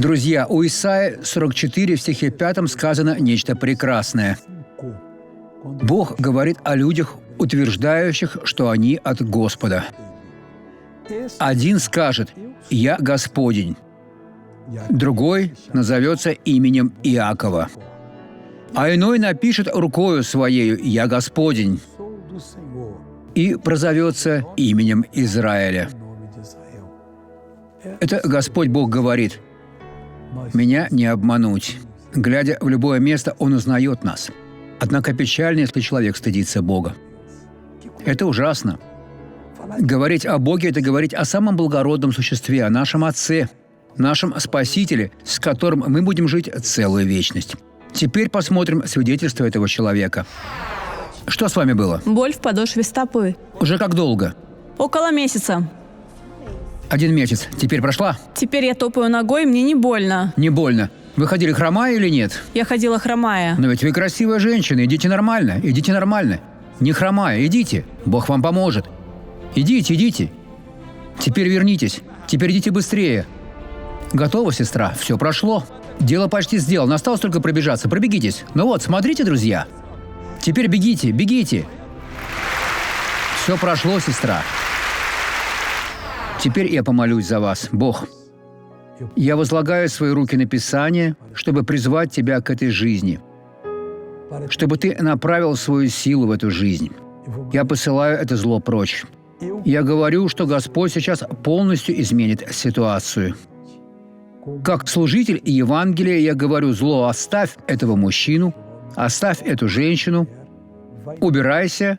Друзья, у Исаии 44 в стихе 5 сказано нечто прекрасное. Бог говорит о людях, утверждающих, что они от Господа. Один скажет «Я Господень», другой назовется именем Иакова, а иной напишет рукою своею «Я Господень» и прозовется именем Израиля. Это Господь Бог говорит: «Меня не обмануть». Глядя в любое место, Он узнает нас. Однако печально, если человек стыдится Бога. Это ужасно. Говорить о Боге – это говорить о самом благородном существе, о нашем Отце, нашем Спасителе, с которым мы будем жить целую вечность. Теперь посмотрим свидетельство этого человека. Что с вами было? Боль в подошве стопы. Уже как долго? Около месяца. 1 месяц. Теперь прошла? Теперь я топаю ногой, мне не больно. Не больно. Вы ходили хромая или нет? Я ходила хромая. Но ведь вы красивая женщина. Идите нормально. Идите нормально. Не хромая. Идите. Бог вам поможет. Идите, идите. Теперь вернитесь. Теперь идите быстрее. Готово, сестра. Все прошло. Дело почти сделано. Осталось только пробежаться. Пробегитесь. Ну вот, смотрите, друзья. Теперь бегите, бегите. Все прошло, сестра. Теперь я помолюсь за вас, Бог. Я возлагаю свои руки на Писание, чтобы призвать тебя к этой жизни, чтобы ты направил свою силу в эту жизнь. Я посылаю это зло прочь. Я говорю, что Господь сейчас полностью изменит ситуацию. Как служитель Евангелия я говорю: зло, оставь этого мужчину, оставь эту женщину, убирайся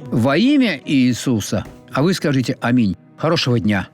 во имя Иисуса. А вы скажите аминь. Хорошего дня.